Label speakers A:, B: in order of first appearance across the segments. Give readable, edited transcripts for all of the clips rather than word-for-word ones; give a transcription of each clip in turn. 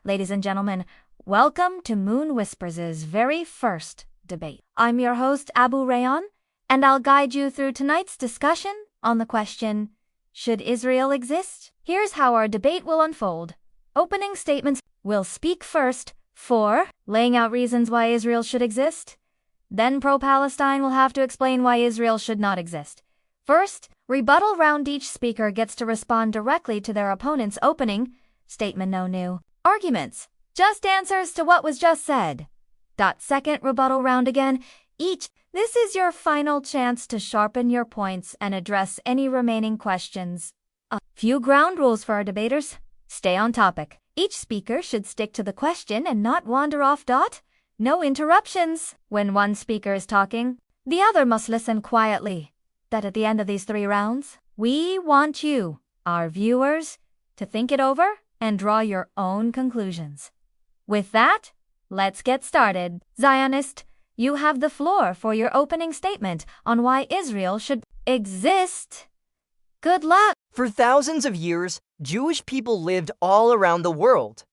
A: Ladies and gentlemen, welcome to Moon Whispers' very first debate. I'm your host, Abu Rayhan, and I'll guide you through tonight's discussion on the question, should Israel exist? Here's how our debate will unfold. Opening statements will speak first for laying out reasons why Israel should exist. Then Pro-Palestine will have to explain why Israel should not exist. First, rebuttal round. Each speaker gets to respond directly to their opponent's opening statement. No new arguments, just answers to what was just said. Second rebuttal round again. This is your final chance to sharpen your points and address any remaining questions. A few ground rules for our debaters. Stay on topic. Each speaker should stick to the question and not wander off. No interruptions. When one speaker is talking, the other must listen quietly. At the end of these 3 rounds, we want you, our viewers, to think it over and draw your own conclusions. With that, let's get started. Zionist, you have the floor for your opening statement on why Israel should exist. Good luck.
B: For thousands of years, Jewish people lived all around the world.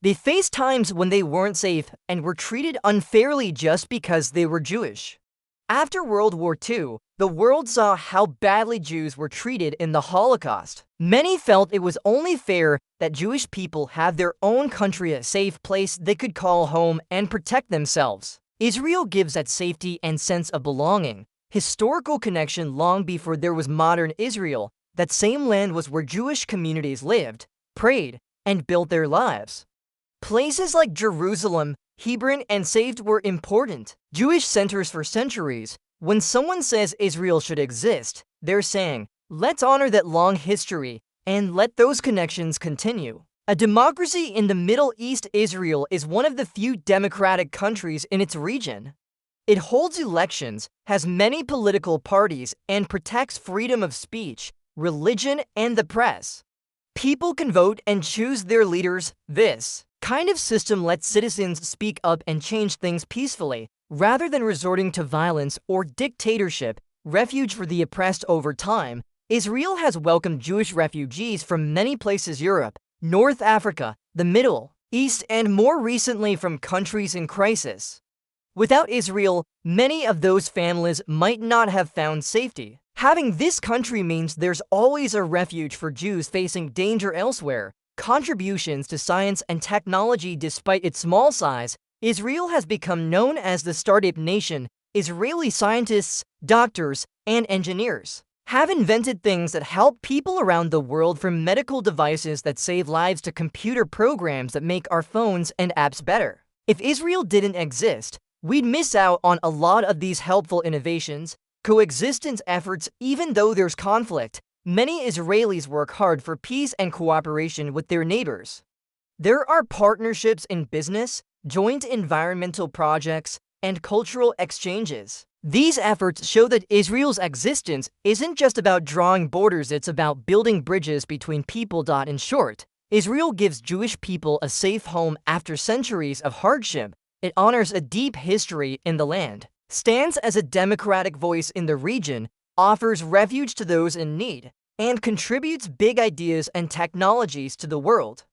B: They faced times when they weren't safe and were treated unfairly just because they were Jewish. After World War II, the world saw how badly Jews were treated in the Holocaust. Many felt it was only fair that Jewish people have their own country, a safe place they could call home and protect themselves. Israel gives that safety and sense of belonging, historical connection long before there was modern Israel. That same land was where Jewish communities lived, prayed, and built their lives. Places like Jerusalem, Hebron, and Saved were important Jewish centers for centuries. When someone says Israel should exist, they're saying, let's honor that long history and let those connections continue. A democracy in the Middle East, Israel is one of the few democratic countries in its region. It holds elections, has many political parties, and protects freedom of speech, religion, and the press. People can vote and choose their leaders. This kind of system lets citizens speak up and change things peacefully, rather than resorting to violence or dictatorship. Refuge for the oppressed. Over time, Israel has welcomed Jewish refugees from many places: Europe, North Africa, the Middle East, and more recently from countries in crisis. Without Israel, many of those families might not have found safety. Having this country means there's always a refuge for Jews facing danger elsewhere. Contributions to science and technology. Despite its small size, Israel has become known as the startup nation. Israeli scientists, doctors, and engineers have invented things that help people around the world, from medical devices that save lives to computer programs that make our phones and apps better. If Israel didn't exist, we'd miss out on a lot of these helpful innovations. Coexistence efforts. Even though there's conflict, many Israelis work hard for peace and cooperation with their neighbors. There are partnerships in business, joint environmental projects, and cultural exchanges. These efforts show that Israel's existence isn't just about drawing borders, it's about building bridges between people. In short, Israel gives Jewish people a safe home after centuries of hardship. It honors a deep history in the land, stands as a democratic voice in the region, offers refuge to those in need, and contributes big ideas and technologies to the world.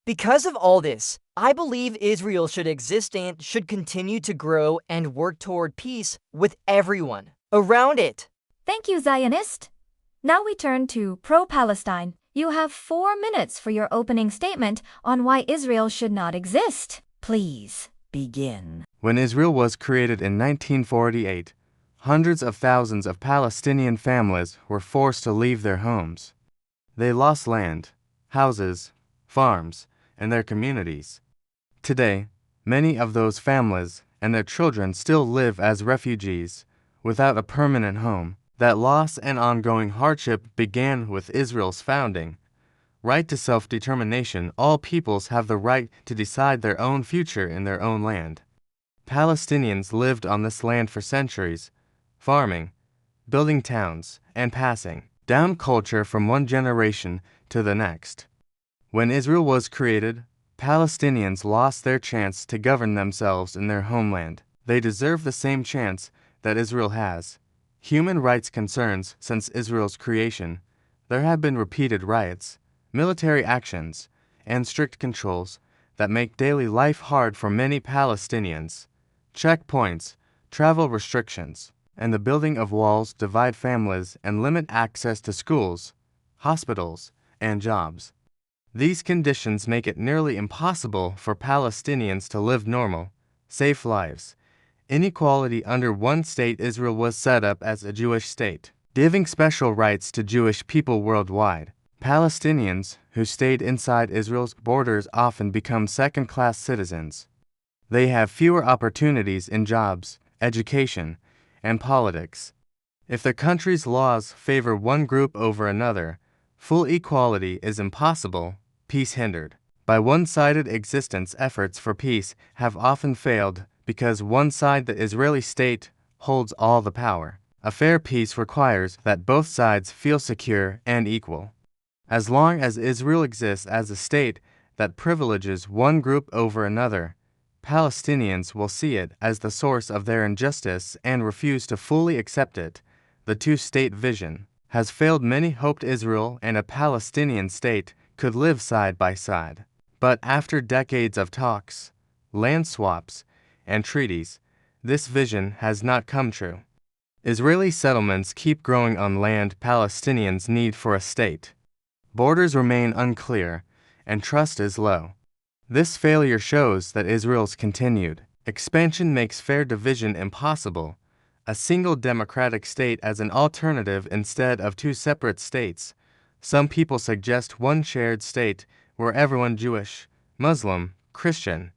B: Because of all this, I believe Israel should exist and should continue to grow and work toward peace with everyone around it.
A: Thank you, Zionist. Now we turn to Pro-Palestine. You have 4 minutes for your opening statement on why Israel should not exist. Please begin.
C: When Israel was created in 1948, hundreds of thousands of Palestinian families were forced to leave their homes. They lost land, houses, farms, and their communities. Today, many of those families and their children still live as refugees without a permanent home. That loss and ongoing hardship began with Israel's founding. Right to self-determination. All peoples have the right to decide their own future in their own land. Palestinians lived on this land for centuries, farming, building towns, and passing down culture from one generation to the next. When Israel was created, Palestinians lost their chance to govern themselves in their homeland. They deserve the same chance that Israel has. Human rights concerns. Since Israel's creation, there have been repeated riots, military actions, and strict controls that make daily life hard for many Palestinians. Checkpoints, travel restrictions, and the building of walls divide families and limit access to schools, hospitals, and jobs. These conditions make it nearly impossible for Palestinians to live normal, safe lives. Inequality under one state. Israel was set up as a Jewish state, giving special rights to Jewish people worldwide. Palestinians who stayed inside Israel's borders often become second-class citizens. They have fewer opportunities in jobs, education, and politics. If the country's laws favor one group over another, full equality is impossible, peace hindered. By one-sided existence, efforts for peace have often failed because one side, the Israeli state, holds all the power. A fair peace requires that both sides feel secure and equal. As long as Israel exists as a state that privileges one group over another, Palestinians will see it as the source of their injustice and refuse to fully accept it. The two-state vision has failed. Many hoped Israel and a Palestinian state could live side by side. But after decades of talks, land swaps, and treaties, this vision has not come true. Israeli settlements keep growing on land Palestinians need for a state. Borders remain unclear, and trust is low. This failure shows that Israel's continued expansion makes fair division impossible. A single democratic state as an alternative instead of two separate states. Some people suggest one shared state where everyone Jewish, Muslim, Christian,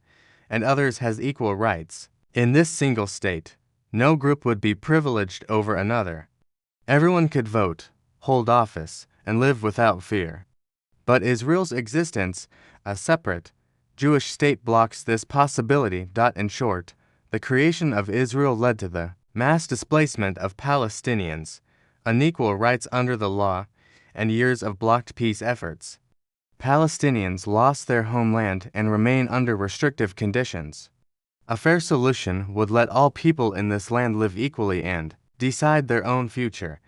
C: and others has equal rights. In this single state, no group would be privileged over another. Everyone could vote, hold office, and live without fear. But Israel's existence, a separate, Jewish state, blocks this possibility. In short, the creation of Israel led to the mass displacement of Palestinians, unequal rights under the law, and years of blocked peace efforts. Palestinians lost their homeland and remain under restrictive conditions. A fair solution would let all people in this land live equally and decide their own future,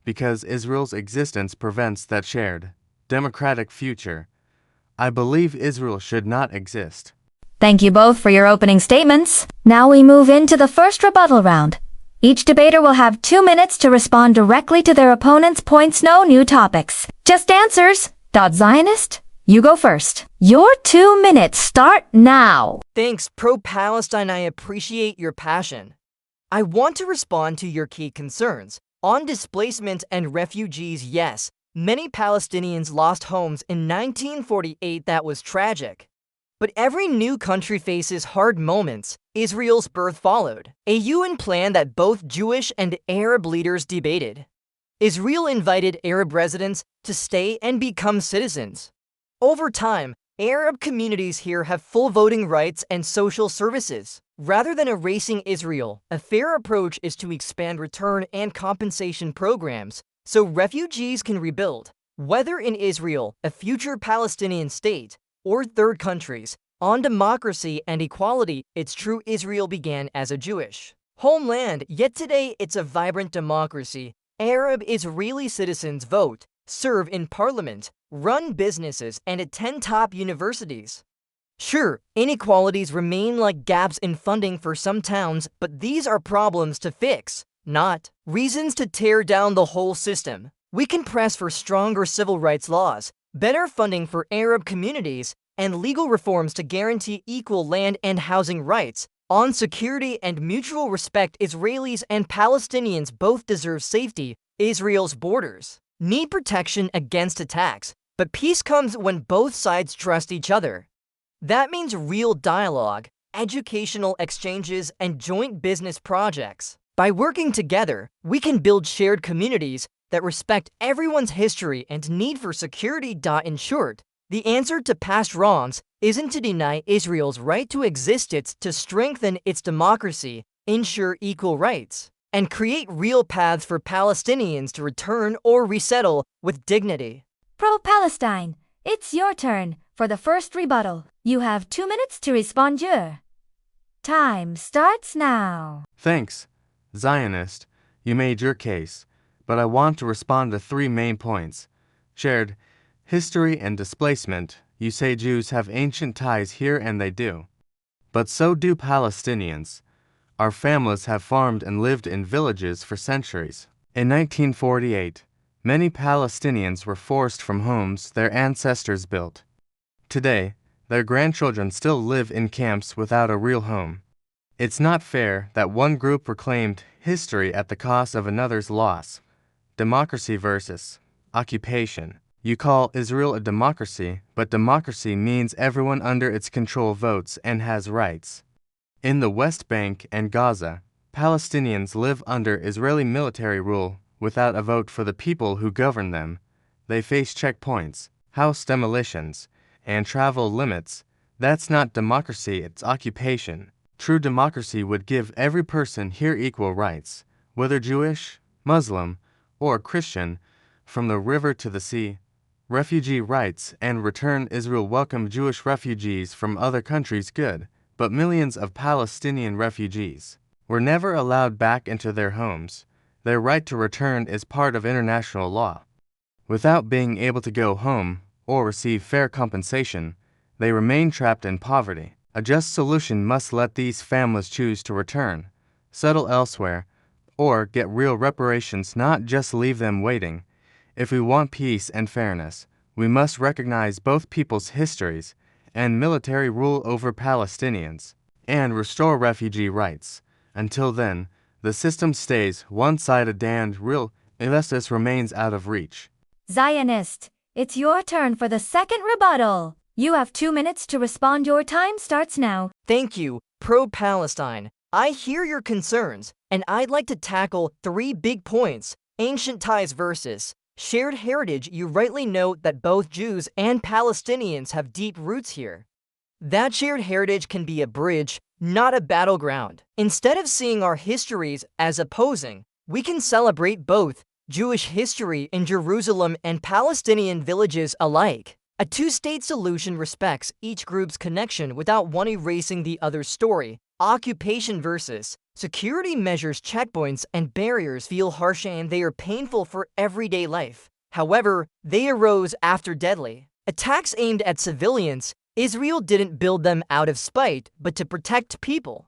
C: because Israel's existence prevents that shared, democratic future. I believe Israel should not exist.
A: Thank you both for your opening statements. Now we move into the first rebuttal round. Each debater will have 2 minutes to respond directly to their opponent's points. No new topics, just answers. Zionist, you go first. Your 2 minutes start now.
B: Thanks, Pro-Palestine. I appreciate your passion. I want to respond to your key concerns. On displacement and refugees, yes, many Palestinians lost homes in 1948. That was tragic. But every new country faces hard moments. Israel's birth followed a UN plan that both Jewish and Arab leaders debated. Israel invited Arab residents to stay and become citizens. Over time, Arab communities here have full voting rights and social services. Rather than erasing Israel, a fair approach is to expand return and compensation programs so refugees can rebuild. Whether in Israel, a future Palestinian state, or third countries, on democracy and equality, it's true Israel began as a Jewish homeland, yet today it's a vibrant democracy. Arab Israeli citizens vote, serve in parliament, run businesses, and attend top universities. Sure, inequalities remain like gaps in funding for some towns, but these are problems to fix, not reasons to tear down the whole system. We can press for stronger civil rights laws, better funding for Arab communities, and legal reforms to guarantee equal land and housing rights. On security and mutual respect, Israelis and Palestinians both deserve safety. Israel's borders need protection against attacks, but peace comes when both sides trust each other. That means real dialogue, educational exchanges, and joint business projects. By working together, we can build shared communities that respect everyone's history and need for security. In short, the answer to past wrongs isn't to deny Israel's right to exist, it's to strengthen its democracy, ensure equal rights, and create real paths for Palestinians to return or resettle with dignity.
A: Pro-Palestine, it's your turn for the first rebuttal. You have 2 minutes to respond. Your time starts now.
C: Thanks, Zionist. You made your case, but I want to respond to 3 main points. Shared history and displacement. You say Jews have ancient ties here, and they do. But so do Palestinians. Our families have farmed and lived in villages for centuries. In 1948, many Palestinians were forced from homes their ancestors built. Today, their grandchildren still live in camps without a real home. It's not fair that one group reclaimed history at the cost of another's loss. Democracy versus occupation. You call Israel a democracy, but democracy means everyone under its control votes and has rights. In the West Bank and Gaza, Palestinians live under Israeli military rule without a vote for the people who govern them. They face checkpoints, house demolitions, and travel limits. That's not democracy, it's occupation. True democracy would give every person here equal rights, whether Jewish, Muslim, or Christian, from the river to the sea. Refugee rights and return. Israel welcomed Jewish refugees from other countries, good, but millions of Palestinian refugees were never allowed back into their homes. Their right to return is part of international law. Without being able to go home or receive fair compensation, they remain trapped in poverty. A just solution must let these families choose to return, settle elsewhere, or get real reparations, not just leave them waiting. If we want peace and fairness, we must recognize both people's histories and military rule over Palestinians, and restore refugee rights. Until then, the system stays one-sided and real injustice remains out of reach.
A: Zionist, it's your turn for the second rebuttal. You have 2 minutes to respond. Your time starts now.
B: Thank you, Pro-Palestine. I hear your concerns, and I'd like to tackle 3 big points. Ancient ties versus shared heritage. You rightly note that both Jews and Palestinians have deep roots here. That shared heritage can be a bridge, not a battleground. Instead of seeing our histories as opposing, we can celebrate both Jewish history in Jerusalem and Palestinian villages alike. A two-state solution respects each group's connection without one erasing the other's story. Occupation versus security measures. Checkpoints and barriers feel harsh and they are painful for everyday life. However, they arose after deadly attacks aimed at civilians. Israel didn't build them out of spite, but to protect people.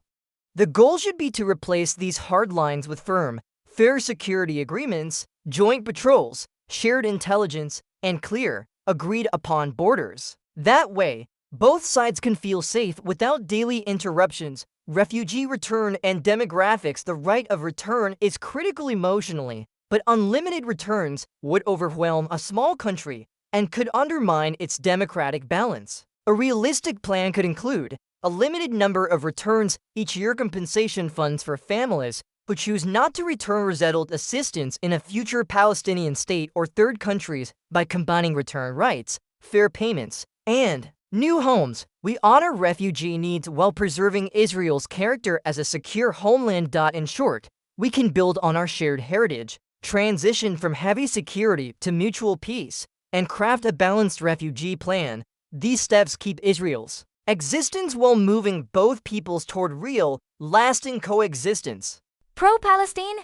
B: The goal should be to replace these hard lines with firm, fair security agreements, joint patrols, shared intelligence, and clear, agreed-upon borders. That way, both sides can feel safe without daily interruptions. Refugee return and demographics. The right of return is critical emotionally, but unlimited returns would overwhelm a small country and could undermine its democratic balance. A realistic plan could include a limited number of returns each year, compensation funds for families who choose not to return, resettled assistance in a future Palestinian state or third countries by combining return rights, fair payments, and new homes. We honor refugee needs while preserving Israel's character as a secure homeland. In short, we can build on our shared heritage, transition from heavy security to mutual peace, and craft a balanced refugee plan. These steps keep Israel's existence while moving both peoples toward real, lasting coexistence.
A: Pro-Palestine,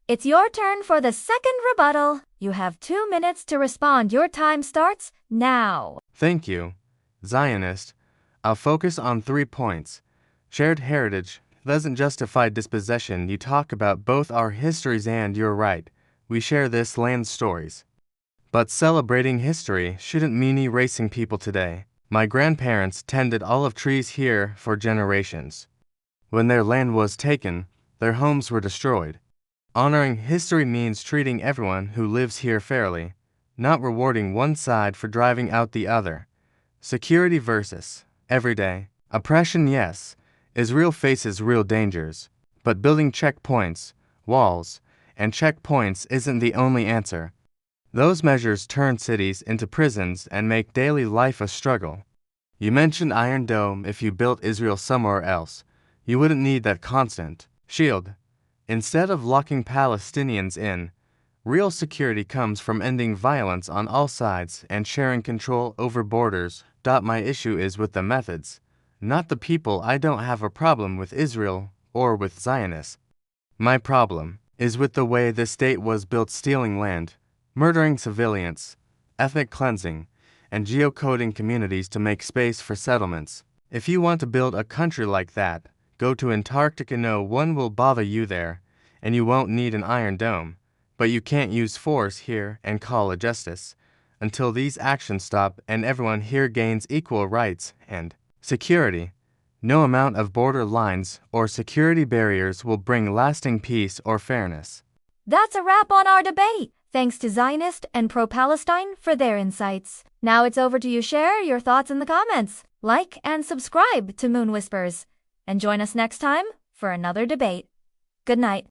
A: it's your turn for the second rebuttal. You have 2 minutes to respond. Your time starts now.
C: Thank you, Zionist. I'll focus on 3 points. Shared heritage doesn't justify dispossession. You talk about both our histories, and you're right. We share this land's stories. But celebrating history shouldn't mean erasing people today. My grandparents tended olive trees here for generations. When their land was taken, their homes were destroyed. Honoring history means treating everyone who lives here fairly, not rewarding one side for driving out the other. Security versus everyday oppression. Yes, Israel faces real dangers, but building checkpoints, walls, and checkpoints isn't the only answer. Those measures turn cities into prisons and make daily life a struggle. You mentioned Iron Dome. If you built Israel somewhere else, you wouldn't need that constant shield. Instead of locking Palestinians in, real security comes from ending violence on all sides and sharing control over borders. My issue is with the methods, not the people. I don't have a problem with Israel or with Zionists. My problem is with the way the state was built, stealing land, murdering civilians, ethnic cleansing, and geocoding communities to make space for settlements. If you want to build a country like that, go to Antarctica. No one will bother you there, and you won't need an iron dome. But you can't use force here and call it justice until these actions stop and everyone here gains equal rights and security. No amount of border lines or security barriers will bring lasting peace or fairness.
A: That's a wrap on our debate. Thanks to Zionist and Pro-Palestine for their insights. Now it's over to you. Share your thoughts in the comments, like and subscribe to Moon Whispers, and join us next time for another debate. Good night.